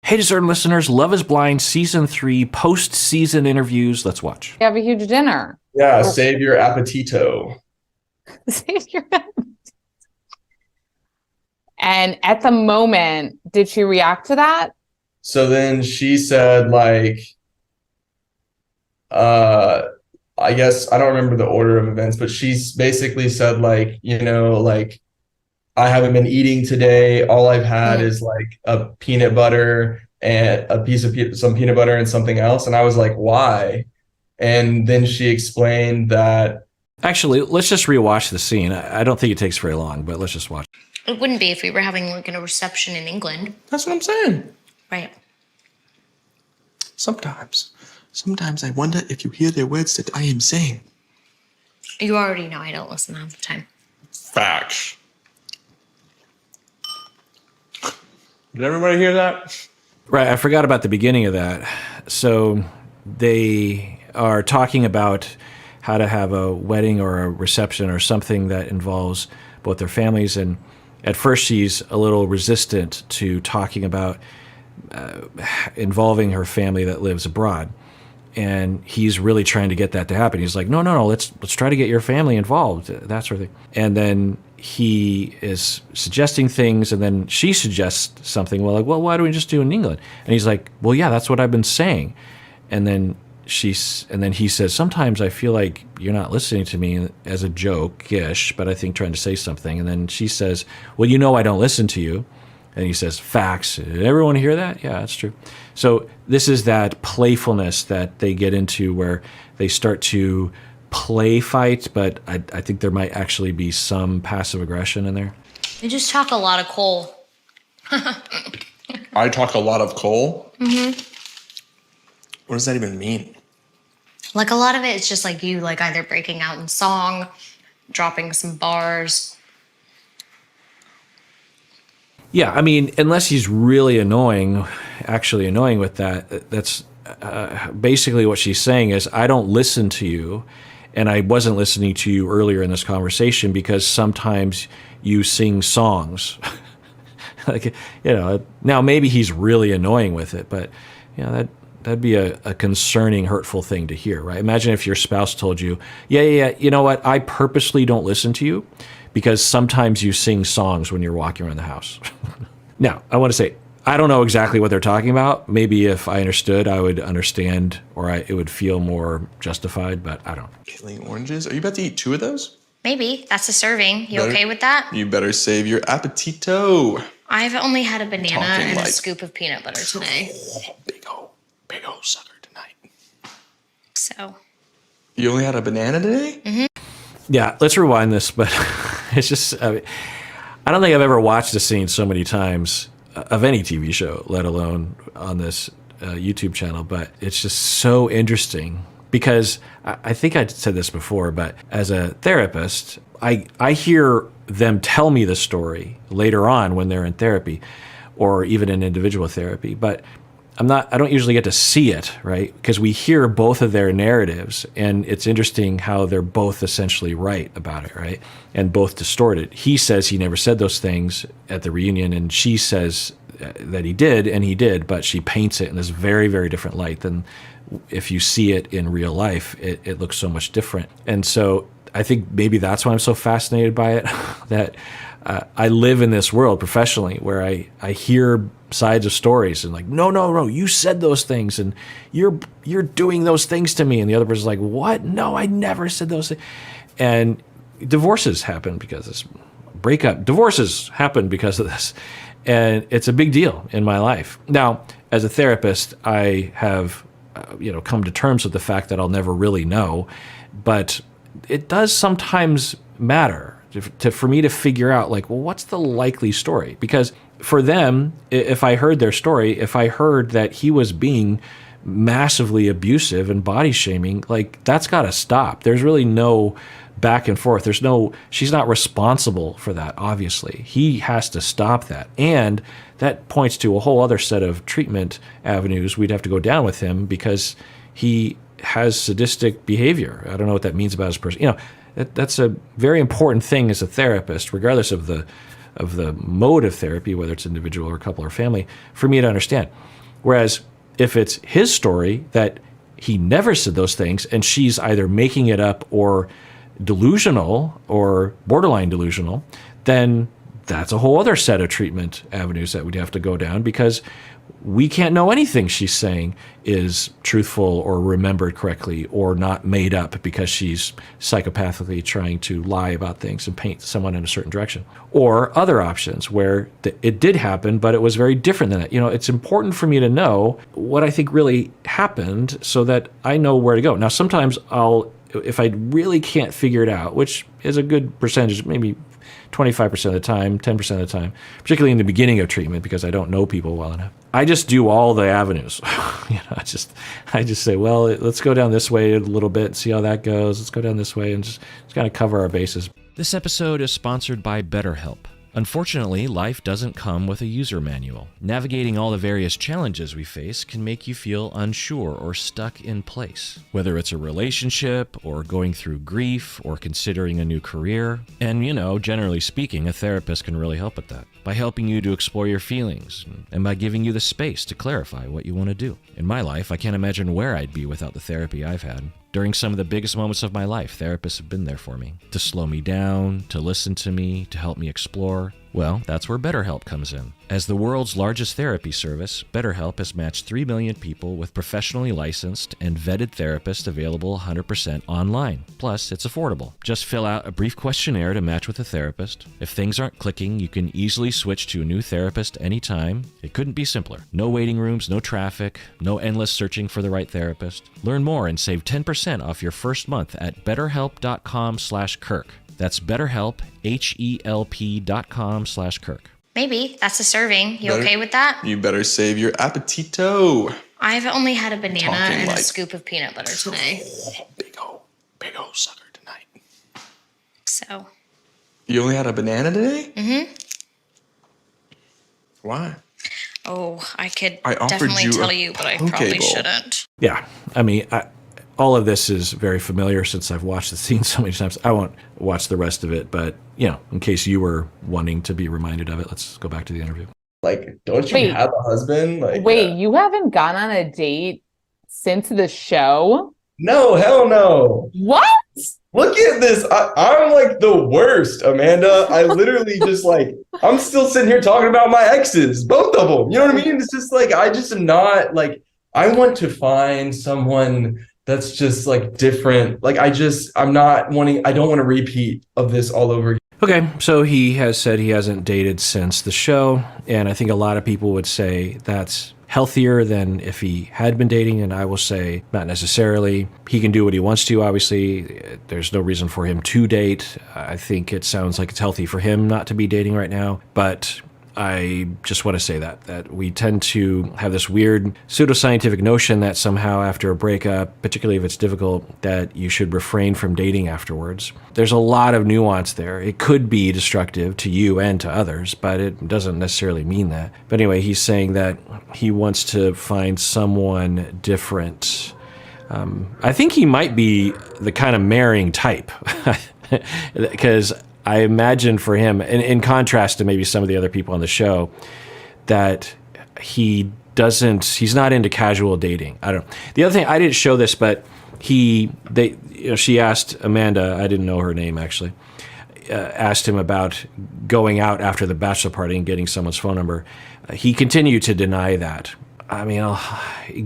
Hey, discerned listeners, Love is Blind Season 3 post-season interviews. Let's watch. You have a huge dinner. Yeah, save your appetito. Save your And at the moment, did she react to that? So then she said, like, I guess I don't remember the order of events, but she's basically said, like, like, I haven't been eating today. All I've had is like a peanut butter and a piece of some peanut butter and something else. And I was like, why? And then she explained that. Actually, let's just rewatch the scene. I don't think it takes very long, but let's just watch. It wouldn't be if we were having like a reception in England. That's what I'm saying. Right. Sometimes I wonder if you hear the words that I am saying. You already know I don't listen half the time. Facts. Did everybody hear that? Right, I forgot about the beginning of that. So they are talking about how to have a wedding or a reception or something that involves both their families. And at first she's a little resistant to talking about involving her family that lives abroad. And he's really trying to get that to happen. He's like, no, let's try to get your family involved, that sort of thing. And then he is suggesting things, and then she suggests something. Well, why don't we just do it in England? And he's like, well, yeah, that's what I've been saying. And then he says, sometimes I feel like you're not listening to me, as a joke-ish, but I think trying to say something. And then she says, well, I don't listen to you. And he says, facts. Did everyone hear that? Yeah, that's true. So this is that playfulness that they get into where they start to play fight, but I think there might actually be some passive aggression in there. You just talk a lot of coal. I talk a lot of coal? Mm-hmm. What does that even mean? Like a lot of it is just like you like either breaking out in song, dropping some bars. Yeah, I mean, unless he's really actually annoying with that, that's basically what she's saying is, I don't listen to you, and I wasn't listening to you earlier in this conversation because sometimes you sing songs. Now maybe he's really annoying with it, but that'd be a concerning, hurtful thing to hear, right? Imagine if your spouse told you, yeah, you know what, I purposely don't listen to you because sometimes you sing songs when you're walking around the house. Now, I want to say, I don't know exactly what they're talking about. Maybe if I understood, I would understand, or it would feel more justified, but I don't. Killing oranges? Are you about to eat 2 of those? Maybe. That's a serving. You okay with that? You better save your appetito. I've only had a banana Talking and like- a scoop of peanut butter today. Big ol' sucker tonight. So. You only had a banana today? Mm-hmm. Yeah, let's rewind this, but it's just, I don't think I've ever watched a scene so many times of any TV show, let alone on this YouTube channel, but it's just so interesting because I think I said this before, but as a therapist, I hear them tell me the story later on when they're in therapy or even in individual therapy, but I don't usually get to see it, right? Because we hear both of their narratives, and it's interesting how they're both essentially right about it, right? And both distorted. He says he never said those things at the reunion, and she says that he did, and he did, but she paints it in this very, very different light than if you see it in real life. It looks so much different. And so I think maybe that's why I'm so fascinated by it, that I live in this world professionally where I hear sides of stories and like, no, you said those things and you're doing those things to me. And the other person's like, what? No, I never said those things. And divorces happen because of this. Divorces happen because of this. And it's a big deal in my life. Now, as a therapist, I have come to terms with the fact that I'll never really know, but it does sometimes matter for me to figure out, like, well, what's the likely story? Because for them, if I heard their story, if I heard that he was being massively abusive and body shaming, like, that's got to stop. There's really no back and forth. She's not responsible for that, obviously. He has to stop that. And that points to a whole other set of treatment avenues we'd have to go down with him because he has sadistic behavior. I don't know what that means about his person. That's a very important thing as a therapist, regardless of the mode of therapy, whether it's individual or couple or family, for me to understand. Whereas if it's his story that he never said those things and she's either making it up or delusional or borderline delusional, then that's a whole other set of treatment avenues that we'd have to go down, because we can't know anything she's saying is truthful or remembered correctly or not made up because she's psychopathically trying to lie about things and paint someone in a certain direction. Or other options where it did happen, but it was very different than that. It's important for me to know what I think really happened so that I know where to go. Now, sometimes if I really can't figure it out, which is a good percentage, maybe 25% of the time, 10% of the time, particularly in the beginning of treatment, because I don't know people well enough, I just do all the avenues. I just say, well, let's go down this way a little bit and see how that goes. Let's go down this way and just kind of cover our bases. This episode is sponsored by BetterHelp. Unfortunately, life doesn't come with a user manual. Navigating all the various challenges we face can make you feel unsure or stuck in place, whether it's a relationship or going through grief or considering a new career. And, generally speaking, a therapist can really help with that by helping you to explore your feelings and by giving you the space to clarify what you want to do. In my life, I can't imagine where I'd be without the therapy I've had. During some of the biggest moments of my life, therapists have been there for me, to slow me down, to listen to me, to help me explore. Well, that's where BetterHelp comes in. As the world's largest therapy service, BetterHelp has matched 3 million people with professionally licensed and vetted therapists available 100% online. Plus, it's affordable. Just fill out a brief questionnaire to match with a therapist. If things aren't clicking, you can easily switch to a new therapist anytime. It couldn't be simpler. No waiting rooms, no traffic, no endless searching for the right therapist. Learn more and save 10% off your first month at betterhelp.com/Kirk. That's BetterHelp, HELP.com/Kirk. Maybe. That's a serving. You okay with that? You better save your appetito. I've only had a banana Talking and like- a scoop of peanut butter today. Big ol' sucker tonight. So, You only had a banana today? Mm-hmm. Why? I could I offered definitely you a tell you, but I poke probably bowl. shouldn't. Yeah, all of this is very familiar since I've watched the scene so many times. I won't watch the rest of it, but, in case you were wanting to be reminded of it, let's go back to the interview. Like, don't you Wait. have a husband? Like, Wait, you haven't gone on a date since the show? no, hell no. What? Look at this. I'm like the worst, Amanda. I literally just I'm still sitting here talking about my exes, both of them. You know what I mean? It's just I just am not I want to find someone that's just different. I don't want to repeat of this all over again. Okay, so he has said he hasn't dated since the show, and I think a lot of people would say that's healthier than if he had been dating, and I will say not necessarily. He can do what he wants to, obviously. There's no reason for him to date. I think it sounds like it's healthy for him not to be dating right now, but I just want to say that we tend to have this weird pseudoscientific notion that somehow after a breakup, particularly if it's difficult, that you should refrain from dating afterwards. There's a lot of nuance there. It could be destructive to you and to others, but it doesn't necessarily mean that. But anyway, he's saying that he wants to find someone different. I think he might be the kind of marrying type, because I imagine for him, in contrast to maybe some of the other people on the show, that he's not into casual dating. I don't know. The other thing, I didn't show this, but she asked Amanda, I didn't know her name actually, asked him about going out after the bachelor party and getting someone's phone number. He continued to deny that. I mean,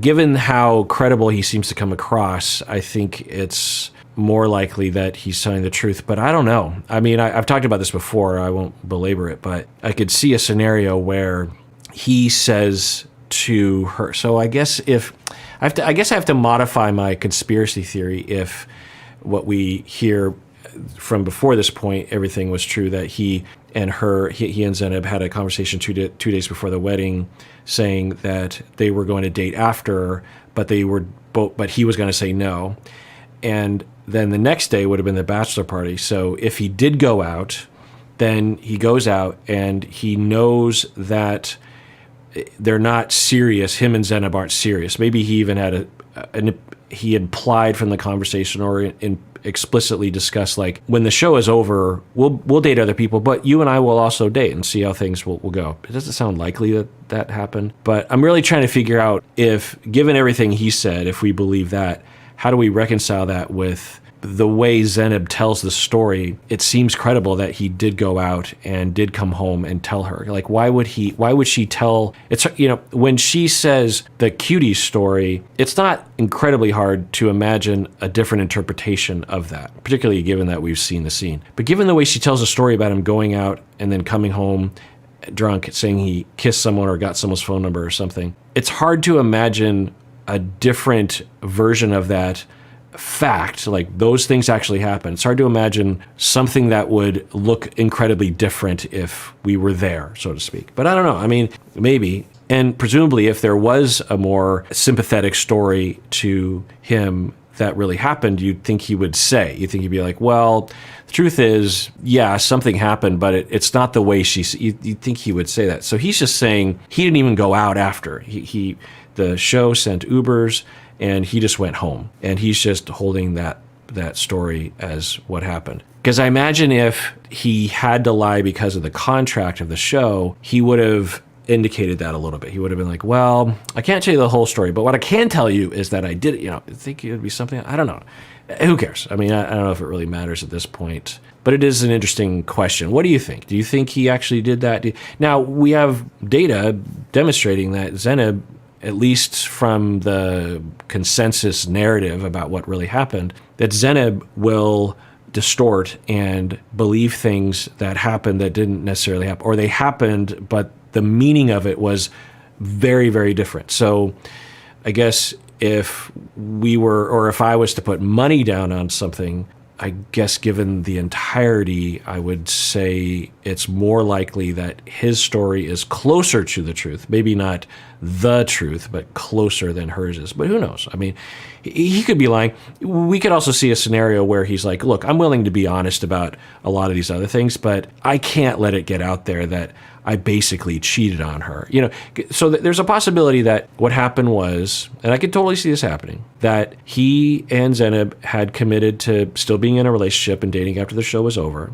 given how credible he seems to come across, I think it's more likely that he's telling the truth, but I don't know. I mean, I've talked about this before. I won't belabor it, but I could see a scenario where he says to her. So I guess I have to modify my conspiracy theory if what we hear from before this point, everything was true, that he and Zenab had a conversation two days before the wedding, saying that they were going to date after, but he was going to say no. And then the next day would have been the bachelor party. So if he did go out, then he goes out and he knows that they're not serious. Him and Zenab aren't serious. Maybe he even had and he implied from the conversation or explicitly discussed, like, when the show is over, we'll date other people, but you and I will also date and see how things will go. It doesn't sound likely that happened, but I'm really trying to figure out if, given everything he said, if we believe that, how do we reconcile that with the way Zenib tells the story? It seems credible that he did go out and did come home and tell her. Like, why would she tell? It's, when she says the cutie story, it's not incredibly hard to imagine a different interpretation of that, particularly given that we've seen the scene. But given the way she tells a story about him going out and then coming home drunk, saying he kissed someone or got someone's phone number or something, it's hard to imagine a different version of that fact, like those things actually happen. It's hard to imagine something that would look incredibly different if we were there, so to speak. But I don't know. I mean, maybe. And presumably, if there was a more sympathetic story to him that really happened, you'd think he would say. You'd think he'd be like, well, the truth is, yeah, something happened, but it's not the way you'd think he would say that. So he's just saying he didn't even go out after. The show sent Ubers, and he just went home, and he's just holding that story as what happened. Because I imagine if he had to lie because of the contract of the show, he would have indicated that a little bit. He would have been like, well, I can't tell you the whole story, but what I can tell you is that I did it. I think it would be something, I don't know. Who cares? I mean, I don't know if it really matters at this point, but it is an interesting question. What do you think? Do you think he actually did that? Now, we have data demonstrating that Zenib, at least from the consensus narrative about what really happened, that Zenib will distort and believe things that happened that didn't necessarily happen, or they happened, but the meaning of it was very, very different. So I guess if I was to put money down on something, I guess given the entirety, I would say it's more likely that his story is closer to the truth. Maybe not the truth, but closer than hers is. But who knows? I mean, he could be lying. We could also see a scenario where he's like, look, I'm willing to be honest about a lot of these other things, but I can't let it get out there that I basically cheated on her. So there's a possibility that what happened was, and I could totally see this happening, that he and Zenib had committed to still being in a relationship and dating after the show was over.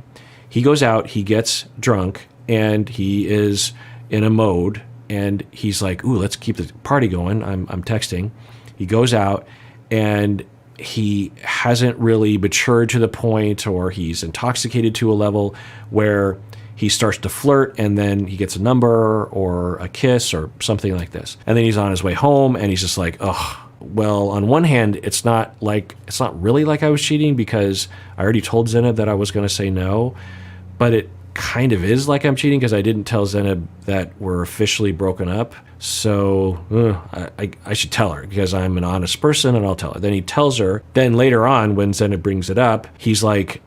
He goes out, he gets drunk, and he is in a mode, and he's like, ooh, let's keep the party going. I'm texting. He goes out, and he hasn't really matured to the point, or he's intoxicated to a level where he starts to flirt, and then he gets a number or a kiss or something like this. And then he's on his way home, and he's just like, oh, well, on one hand, it's not really like I was cheating because I already told Zenib that I was going to say no, but it kind of is like I'm cheating because I didn't tell Zenib that we're officially broken up. So I should tell her because I'm an honest person, and I'll tell her. Then he tells her. Then later on, when Zenib brings it up, he's like,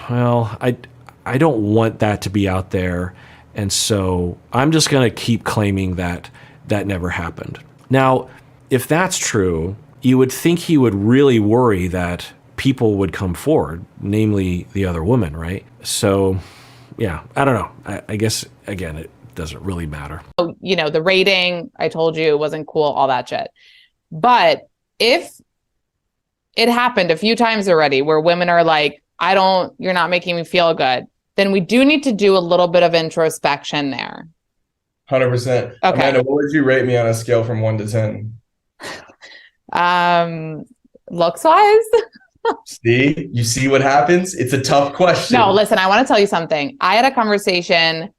well, I don't want that to be out there, and so I'm just going to keep claiming that never happened. Now, if that's true, you would think he would really worry that people would come forward, namely the other woman, right? So, yeah, I don't know. I guess, again, it doesn't really matter. The rating, I told you, wasn't cool, all that shit. But if it happened a few times already where women are like, you're not making me feel good, then we do need to do a little bit of introspection there. 100%. Okay. Amanda, what would you rate me on a scale from 1 to 10? Looks wise. You see what happens? It's a tough question. No, listen, I want to tell you something. I had a conversation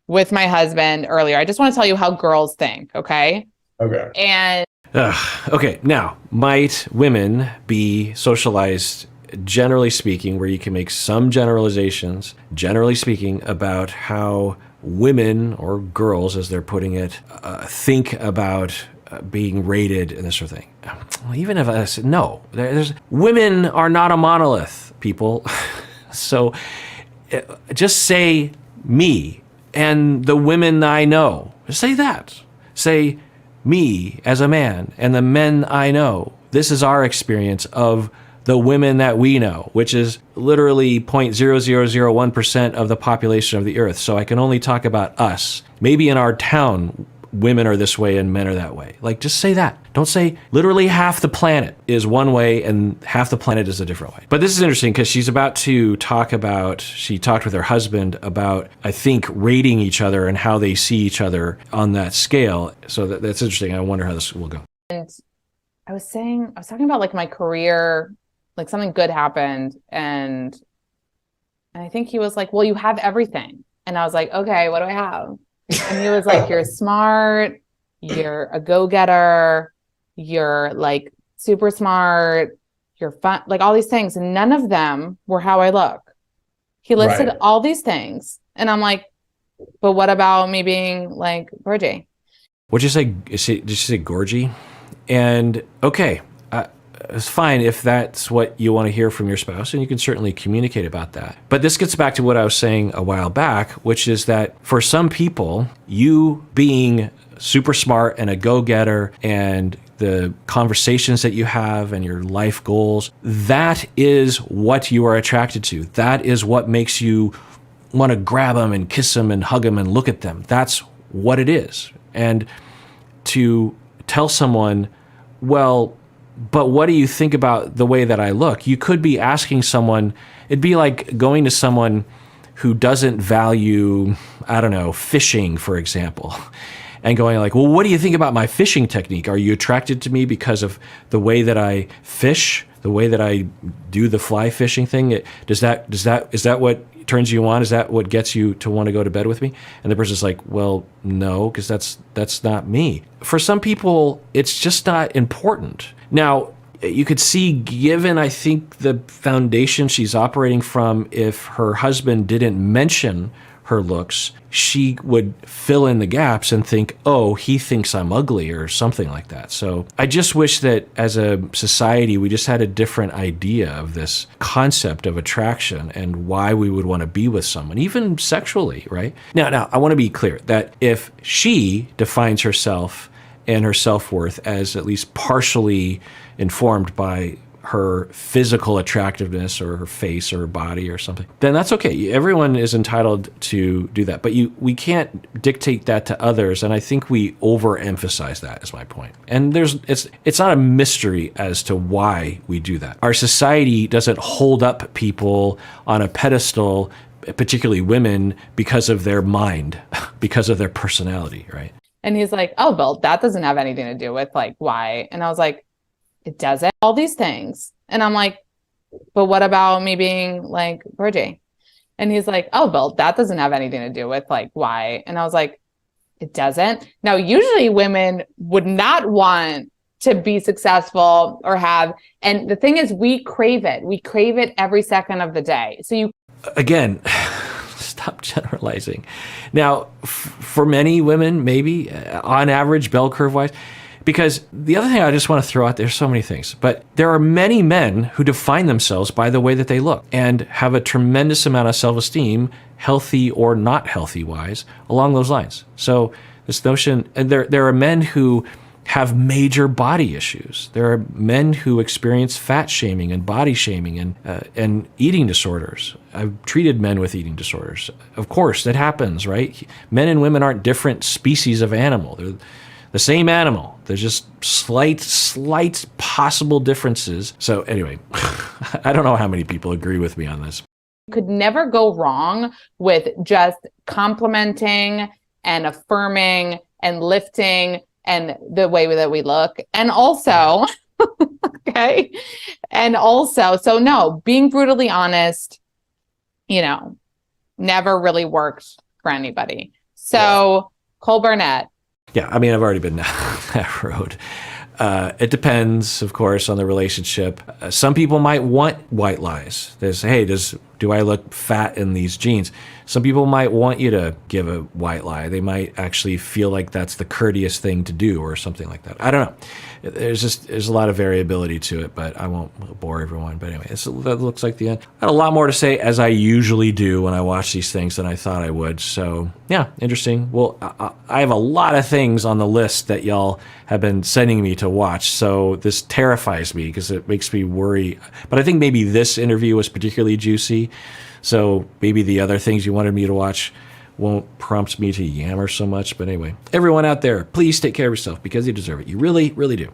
with my husband earlier. I just want to tell you how girls think, okay? Okay. And okay, now, might women be socialized, generally speaking, where you can make some generalizations, generally speaking, about how women, or girls as they're putting it, think about being rated and this sort of thing? Well, even if I said no, women are not a monolith, people. So just say me and the women I know. Just say that. Say me as a man and the men I know. This is our experience of the women that we know, which is literally 0.0001% of the population of the earth. So I can only talk about us. Maybe in our town, women are this way and men are that way. Like, just say that. Don't say literally half the planet is one way and half the planet is a different way. But this is interesting because she's about to talk about, she talked with her husband about, I think, rating each other and how they see each other on that scale. So that's interesting. I wonder how this will go. And I was talking about like my career, like something good happened. And I think he was like, well, you have everything. And I was like, okay, what do I have? And he was like, you're smart, you're a go-getter, you're like super smart, you're fun, like all these things. And none of them were how I look. He listed all these things. And I'm like, but what about me being like Virgie? What'd you say? Did you say gorgy? And okay, it's fine if that's what you want to hear from your spouse, and you can certainly communicate about that. But this gets back to what I was saying a while back, which is that for some people, you being super smart and a go-getter and the conversations that you have and your life goals, that is what you are attracted to. That is what makes you want to grab them and kiss them and hug them and look at them. That's what it is. And to tell someone, well, but what do you think about the way that I look? You could be asking someone, it'd be like going to someone who doesn't value, I don't know, fishing, for example, and going like, well, what do you think about my fishing technique? Are you attracted to me because of the way that I fish, the way that I do the fly fishing thing? Is that what turns you on? Is that what gets you to want to go to bed with me? And the person's like, well, no, because that's not me. For some people, it's just not important. Now, you could see, given, I think, the foundation she's operating from, if her husband didn't mention her looks, she would fill in the gaps and think, oh, he thinks I'm ugly or something like that. So I just wish that as a society, we just had a different idea of this concept of attraction and why we would want to be with someone, even sexually, right? Now, I want to be clear that if she defines herself and her self-worth as at least partially informed by her physical attractiveness or her face or her body or something, then that's okay. Everyone is entitled to do that. But we can't dictate that to others. And I think we overemphasize that, is my point. And it's not a mystery as to why we do that. Our society doesn't hold up people on a pedestal, particularly women, because of their mind, because of their personality, right? And he's like, oh, Bill, that doesn't have anything to do with like why. And I was like, it doesn't. All these things. And I'm like, but what about me being like Virgie? And he's like, oh, Bill, that doesn't have anything to do with like why. And I was like, it doesn't. Now, usually women would not want to be successful or have. And the thing is, we crave it. We crave it every second of the day. So you. Again, stop generalizing. Now, for many women, maybe on average, bell curve wise, because the other thing I just want to throw out, there's so many things, but there are many men who define themselves by the way that they look and have a tremendous amount of self-esteem, healthy or not healthy wise, along those lines. So this notion, and there are men who have major body issues. There are men who experience fat shaming and body shaming and eating disorders. I've treated men with eating disorders. Of course, that happens, right? Men and women aren't different species of animal. They're the same animal. There's just slight possible differences. So anyway, I don't know how many people agree with me on this. You could never go wrong with just complimenting and affirming and lifting and the way that we look. And also, okay. And also, so no, being brutally honest, never really worked for anybody. So Cole Burnett. Yeah, I mean, I've already been down that road. It depends, of course, on the relationship. Some people might want white lies. There's, hey, do I look fat in these jeans? Some people might want you to give a white lie. They might actually feel like that's the courteous thing to do or something like that. I don't know. There's a lot of variability to it, but I won't bore everyone. But anyway, that looks like the end. I had a lot more to say, as I usually do when I watch these things, than I thought I would. So yeah, interesting. Well, I have a lot of things on the list that y'all have been sending me to watch. So this terrifies me because it makes me worry. But I think maybe this interview was particularly juicy. So maybe the other things you wanted me to watch won't prompt me to yammer so much. But anyway, everyone out there, please take care of yourself because you deserve it. You really, really do.